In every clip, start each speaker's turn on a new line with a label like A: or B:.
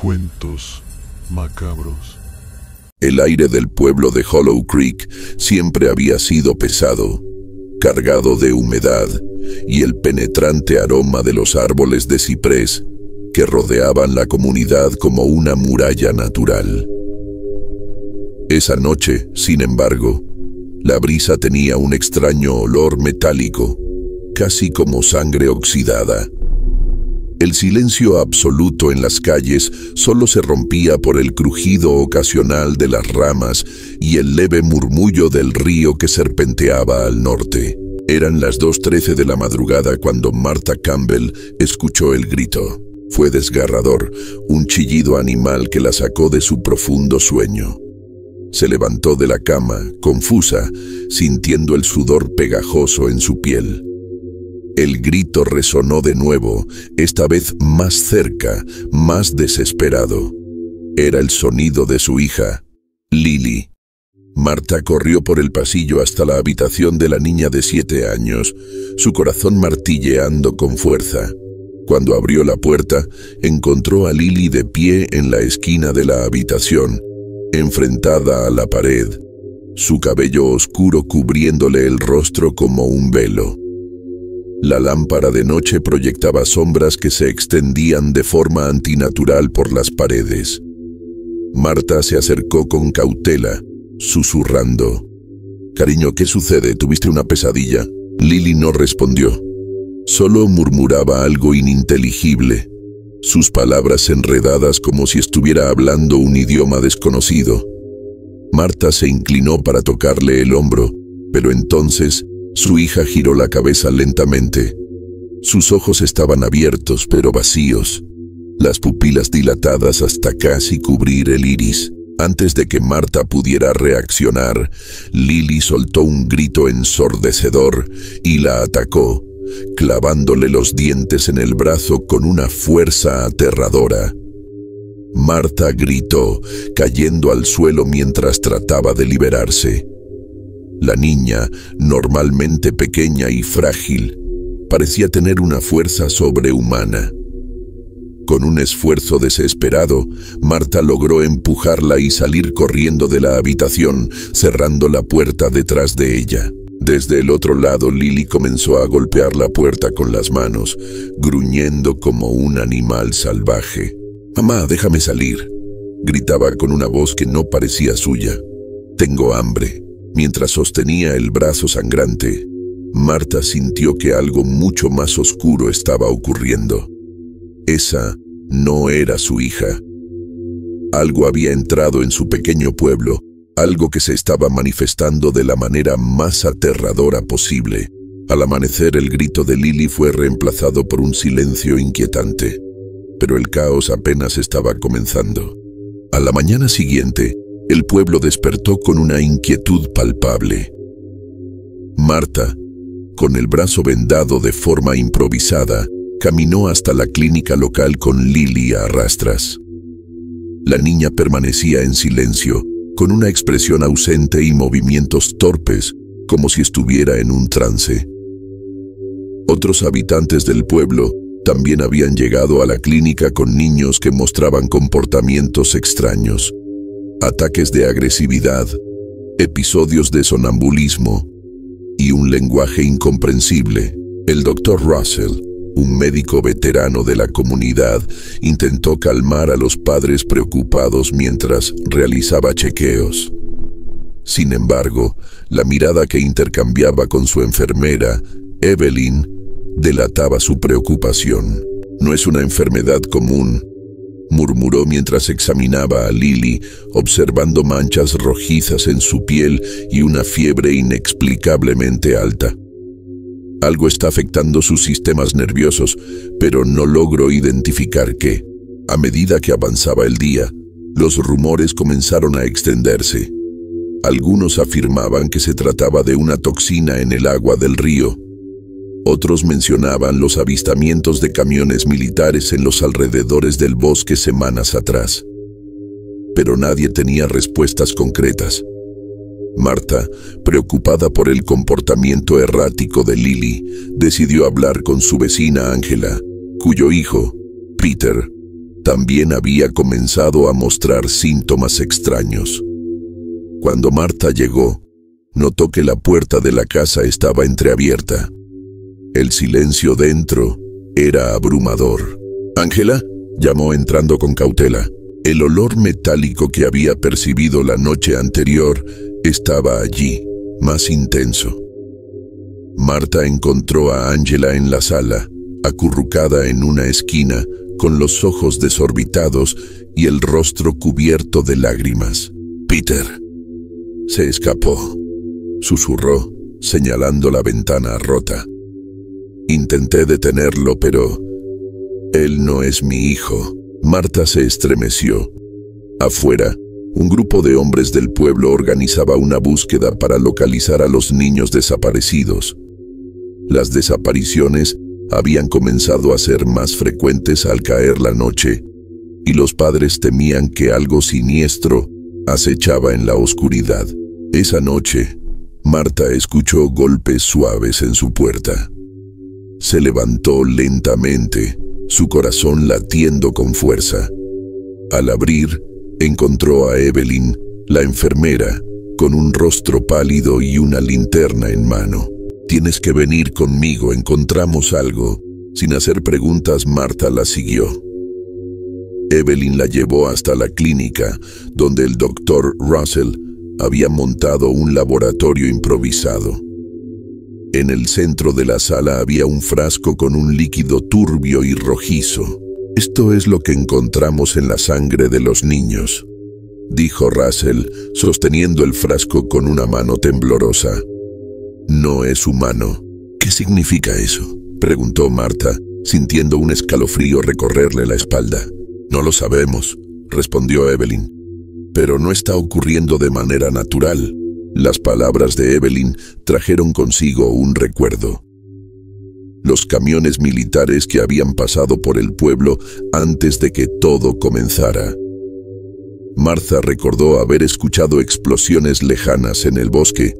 A: Cuentos macabros.
B: El aire del pueblo de Hollow Creek siempre había sido pesado, cargado de humedad y el penetrante aroma de los árboles de ciprés que rodeaban la comunidad como una muralla natural. Esa noche, sin embargo, la brisa tenía un extraño olor metálico, casi como sangre oxidada. El silencio absoluto en las calles solo se rompía por el crujido ocasional de las ramas y el leve murmullo del río que serpenteaba al norte. Eran las 2:13 de la madrugada cuando Martha Campbell escuchó el grito. Fue desgarrador, un chillido animal que la sacó de su profundo sueño. Se levantó de la cama, confusa, sintiendo el sudor pegajoso en su piel. El grito resonó de nuevo, esta vez más cerca, más desesperado. Era el sonido de su hija, Lily. Martha corrió por el pasillo hasta la habitación de la niña de 7 años, su corazón martilleando con fuerza. Cuando abrió la puerta, encontró a Lily de pie en la esquina de la habitación, enfrentada a la pared, su cabello oscuro cubriéndole el rostro como un velo. La lámpara de noche proyectaba sombras que se extendían de forma antinatural por las paredes. Martha se acercó con cautela, susurrando. «Cariño, ¿qué sucede? ¿Tuviste una pesadilla?» Lily no respondió. Solo murmuraba algo ininteligible, sus palabras enredadas como si estuviera hablando un idioma desconocido. Martha se inclinó para tocarle el hombro, pero entonces su hija giró la cabeza lentamente. Sus ojos estaban abiertos pero vacíos, las pupilas dilatadas hasta casi cubrir el iris. Antes de que Martha pudiera reaccionar, Lily soltó un grito ensordecedor y la atacó, clavándole los dientes en el brazo con una fuerza aterradora. Martha gritó, cayendo al suelo mientras trataba de liberarse. La niña, normalmente pequeña y frágil, parecía tener una fuerza sobrehumana. Con un esfuerzo desesperado, Martha logró empujarla y salir corriendo de la habitación, cerrando la puerta detrás de ella. Desde el otro lado, Lily comenzó a golpear la puerta con las manos, gruñendo como un animal salvaje. «Mamá, déjame salir», gritaba con una voz que no parecía suya. «Tengo hambre». Mientras sostenía el brazo sangrante, Martha sintió que algo mucho más oscuro estaba ocurriendo. Esa no era su hija. Algo había entrado en su pequeño pueblo, algo que se estaba manifestando de la manera más aterradora posible. Al amanecer, el grito de Lily fue reemplazado por un silencio inquietante, pero el caos apenas estaba comenzando. A la mañana siguiente, el pueblo despertó con una inquietud palpable. Martha, con el brazo vendado de forma improvisada, caminó hasta la clínica local con Lily a rastras. La niña permanecía en silencio, con una expresión ausente y movimientos torpes, como si estuviera en un trance. Otros habitantes del pueblo también habían llegado a la clínica con niños que mostraban comportamientos extraños. Ataques de agresividad, episodios de sonambulismo y un lenguaje incomprensible. El Dr. Russell, un médico veterano de la comunidad, intentó calmar a los padres preocupados mientras realizaba chequeos. Sin embargo, la mirada que intercambiaba con su enfermera, Evelyn, delataba su preocupación. «No es una enfermedad común», murmuró mientras examinaba a Lily, observando manchas rojizas en su piel y una fiebre inexplicablemente alta. «Algo está afectando sus sistemas nerviosos, pero no logro identificar qué». A medida que avanzaba el día, los rumores comenzaron a extenderse. Algunos afirmaban que se trataba de una toxina en el agua del río. Otros mencionaban los avistamientos de camiones militares en los alrededores del bosque semanas atrás. Pero nadie tenía respuestas concretas. Martha, preocupada por el comportamiento errático de Lily, decidió hablar con su vecina Angela, cuyo hijo, Peter, también había comenzado a mostrar síntomas extraños. Cuando Marta llegó, notó que la puerta de la casa estaba entreabierta. El silencio dentro era abrumador. «¿Ángela?», llamó entrando con cautela. El olor metálico que había percibido la noche anterior estaba allí, más intenso. Marta encontró a Ángela en la sala, acurrucada en una esquina, con los ojos desorbitados y el rostro cubierto de lágrimas. «Peter se escapó», susurró, señalando la ventana rota. «Intenté detenerlo, pero él no es mi hijo». Marta se estremeció. Afuera, un grupo de hombres del pueblo organizaba una búsqueda para localizar a los niños desaparecidos. Las desapariciones habían comenzado a ser más frecuentes al caer la noche, y los padres temían que algo siniestro acechaba en la oscuridad. Esa noche, Marta escuchó golpes suaves en su puerta. Se levantó lentamente, su corazón latiendo con fuerza. Al abrir, encontró a Evelyn, la enfermera, con un rostro pálido y una linterna en mano. «Tienes que venir conmigo, encontramos algo». Sin hacer preguntas, Marta la siguió. Evelyn la llevó hasta la clínica, donde el doctor Russell había montado un laboratorio improvisado. En el centro de la sala había un frasco con un líquido turbio y rojizo. «Esto es lo que encontramos en la sangre de los niños», dijo Russell, sosteniendo el frasco con una mano temblorosa. «No es humano». «¿Qué significa eso?», preguntó Marta, sintiendo un escalofrío recorrerle la espalda. «No lo sabemos», respondió Evelyn. «Pero no está ocurriendo de manera natural». Las palabras de Evelyn trajeron consigo un recuerdo. Los camiones militares que habían pasado por el pueblo antes de que todo comenzara. Marta recordó haber escuchado explosiones lejanas en el bosque,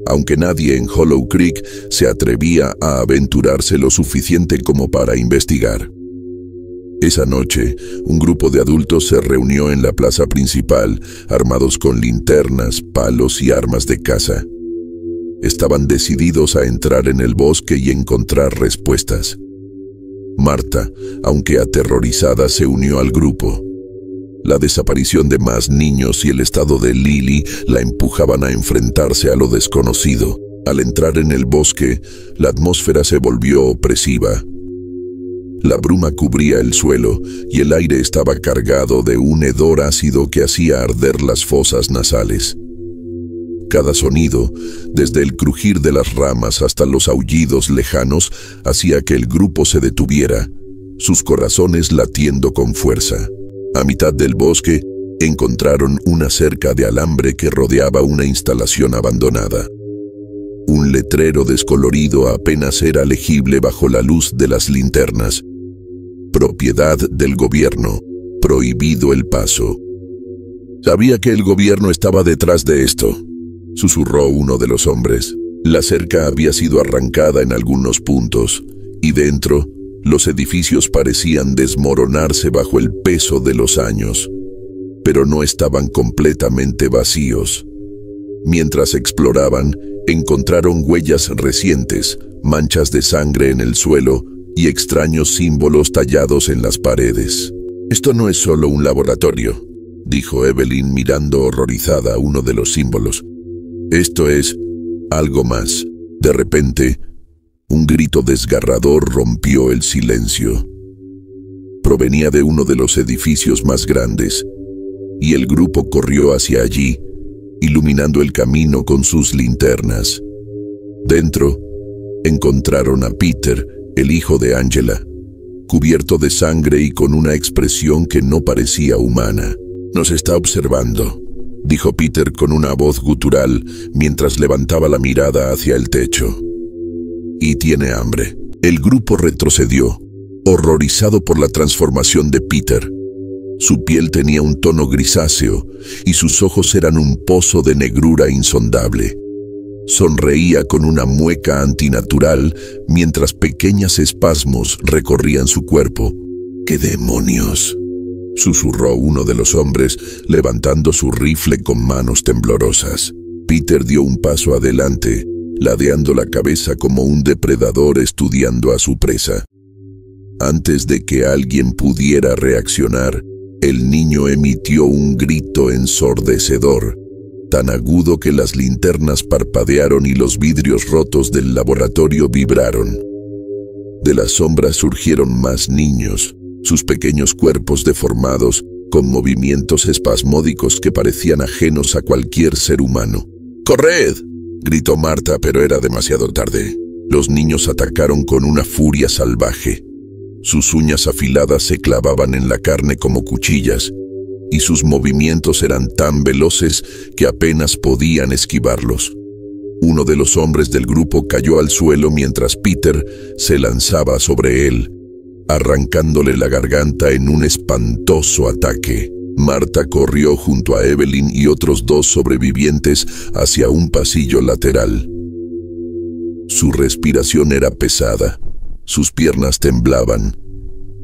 B: aunque nadie en Hollow Creek se atrevía a aventurarse lo suficiente como para investigar. Esa noche, un grupo de adultos se reunió en la plaza principal, armados con linternas, palos y armas de caza. Estaban decididos a entrar en el bosque y encontrar respuestas. Marta, aunque aterrorizada, se unió al grupo. La desaparición de más niños y el estado de Lily la empujaban a enfrentarse a lo desconocido. Al entrar en el bosque, la atmósfera se volvió opresiva. La bruma cubría el suelo y el aire estaba cargado de un hedor ácido que hacía arder las fosas nasales. Cada sonido, desde el crujir de las ramas hasta los aullidos lejanos, hacía que el grupo se detuviera, sus corazones latiendo con fuerza. A mitad del bosque, encontraron una cerca de alambre que rodeaba una instalación abandonada. Un letrero descolorido apenas era legible bajo la luz de las linternas. «Propiedad del gobierno. Prohibido el paso». «Sabía que el gobierno estaba detrás de esto», susurró uno de los hombres. La cerca había sido arrancada en algunos puntos, y dentro, los edificios parecían desmoronarse bajo el peso de los años. Pero no estaban completamente vacíos. Mientras exploraban, encontraron huellas recientes, manchas de sangre en el suelo y extraños símbolos tallados en las paredes. «Esto no es solo un laboratorio», dijo Evelyn mirando horrorizada uno de los símbolos. «Esto es algo más». De repente, un grito desgarrador rompió el silencio. Provenía de uno de los edificios más grandes, y el grupo corrió hacia allí, iluminando el camino con sus linternas. Dentro, encontraron a Peter, el hijo de Ángela, cubierto de sangre y con una expresión que no parecía humana. «Nos está observando», dijo Peter con una voz gutural mientras levantaba la mirada hacia el techo. «Y tiene hambre». El grupo retrocedió, horrorizado por la transformación de Peter. Su piel tenía un tono grisáceo y sus ojos eran un pozo de negrura insondable. Sonreía con una mueca antinatural mientras pequeños espasmos recorrían su cuerpo. «¿Qué demonios?», susurró uno de los hombres, levantando su rifle con manos temblorosas. Peter dio un paso adelante, ladeando la cabeza como un depredador estudiando a su presa. Antes de que alguien pudiera reaccionar, el niño emitió un grito ensordecedor, tan agudo que las linternas parpadearon y los vidrios rotos del laboratorio vibraron. De las sombras surgieron más niños, sus pequeños cuerpos deformados, con movimientos espasmódicos que parecían ajenos a cualquier ser humano. ¡Corred!, gritó Marta, pero era demasiado tarde. Los niños atacaron con una furia salvaje. Sus uñas afiladas se clavaban en la carne como cuchillas, y sus movimientos eran tan veloces que apenas podían esquivarlos. Uno de los hombres del grupo cayó al suelo mientras Peter se lanzaba sobre él, arrancándole la garganta en un espantoso ataque. Marta corrió junto a Evelyn y otros 2 sobrevivientes hacia un pasillo lateral. Su respiración era pesada, sus piernas temblaban,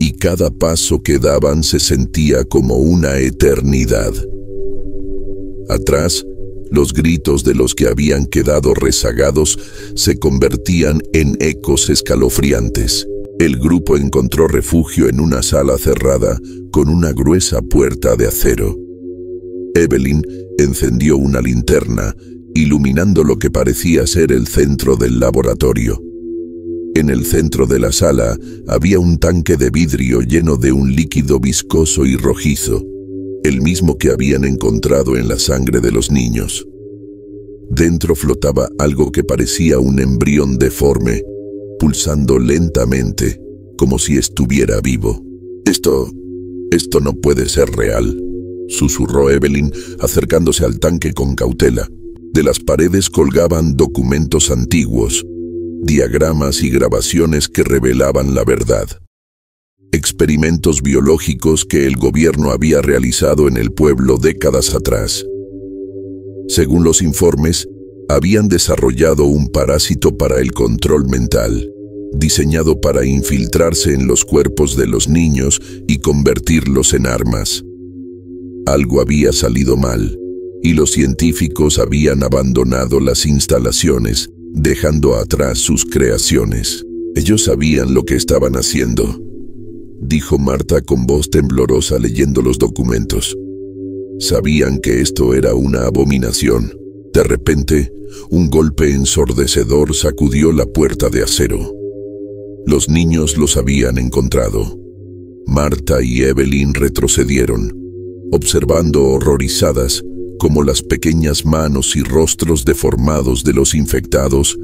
B: y cada paso que daban se sentía como una eternidad. Atrás, los gritos de los que habían quedado rezagados se convertían en ecos escalofriantes. El grupo encontró refugio en una sala cerrada con una gruesa puerta de acero. Evelyn encendió una linterna, iluminando lo que parecía ser el centro del laboratorio. En el centro de la sala había un tanque de vidrio lleno de un líquido viscoso y rojizo, el mismo que habían encontrado en la sangre de los niños. Dentro flotaba algo que parecía un embrión deforme, pulsando lentamente, como si estuviera vivo. Esto no puede ser real, susurró Evelyn, acercándose al tanque con cautela. De las paredes colgaban documentos antiguos, diagramas y grabaciones que revelaban la verdad. Experimentos biológicos que el gobierno había realizado en el pueblo décadas atrás. Según los informes, habían desarrollado un parásito para el control mental, diseñado para infiltrarse en los cuerpos de los niños y convertirlos en armas. Algo había salido mal, y los científicos habían abandonado las instalaciones, dejando atrás sus creaciones. Ellos sabían lo que estaban haciendo, dijo Marta con voz temblorosa leyendo los documentos. Sabían que esto era una abominación. De repente, un golpe ensordecedor sacudió la puerta de acero. Los niños los habían encontrado. Marta y Evelyn retrocedieron, observando horrorizadas cómo las pequeñas manos y rostros deformados de los infectados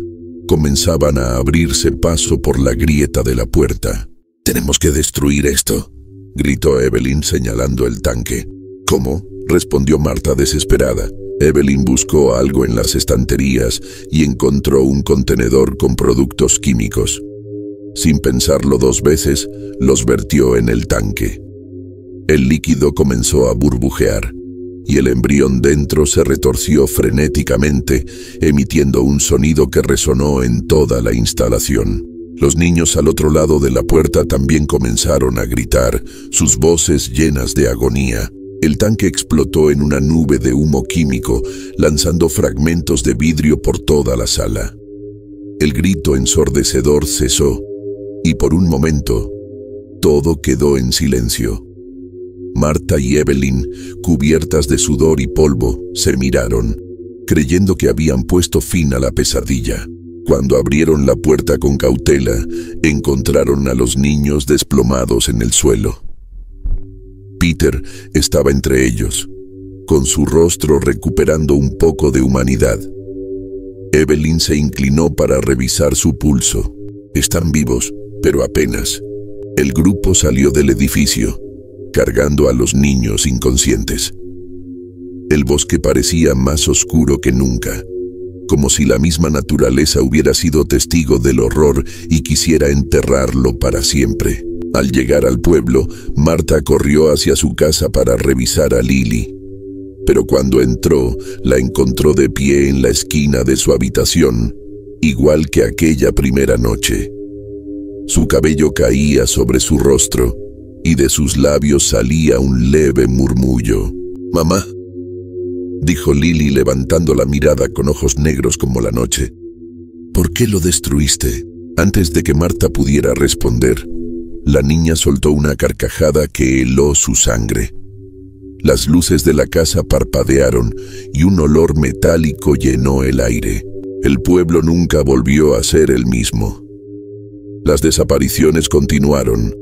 B: comenzaban a abrirse paso por la grieta de la puerta. «Tenemos que destruir esto», gritó Evelyn señalando el tanque. «¿Cómo?», respondió Marta desesperada. Evelyn buscó algo en las estanterías y encontró un contenedor con productos químicos. Sin pensarlo 2 veces, los vertió en el tanque. El líquido comenzó a burbujear, y el embrión dentro se retorció frenéticamente, emitiendo un sonido que resonó en toda la instalación. Los niños al otro lado de la puerta también comenzaron a gritar, sus voces llenas de agonía. El tanque explotó en una nube de humo químico, lanzando fragmentos de vidrio por toda la sala. El grito ensordecedor cesó, y por un momento, todo quedó en silencio. Marta y Evelyn, cubiertas de sudor y polvo, se miraron, creyendo que habían puesto fin a la pesadilla. Cuando abrieron la puerta con cautela, encontraron a los niños desplomados en el suelo. Peter estaba entre ellos, con su rostro recuperando un poco de humanidad. Evelyn se inclinó para revisar su pulso. Están vivos, pero apenas. El grupo salió del edificio, cargando a los niños inconscientes. El bosque parecía más oscuro que nunca, como si la misma naturaleza hubiera sido testigo del horror y quisiera enterrarlo para siempre. Al llegar al pueblo, Marta corrió hacia su casa para revisar a Lily. Pero cuando entró, la encontró de pie en la esquina de su habitación, igual que aquella primera noche. Su cabello caía sobre su rostro, y de sus labios salía un leve murmullo. «Mamá», dijo Lily levantando la mirada con ojos negros como la noche. «¿Por qué lo destruiste?» Antes de que Marta pudiera responder, la niña soltó una carcajada que heló su sangre. Las luces de la casa parpadearon y un olor metálico llenó el aire. El pueblo nunca volvió a ser el mismo. Las desapariciones continuaron.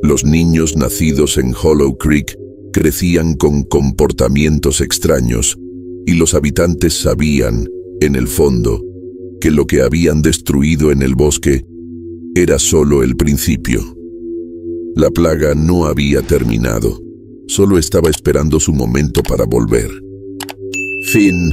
B: Los niños nacidos en Hollow Creek crecían con comportamientos extraños y los habitantes sabían, en el fondo, que lo que habían destruido en el bosque era solo el principio. La plaga no había terminado, solo estaba esperando su momento para volver. Fin.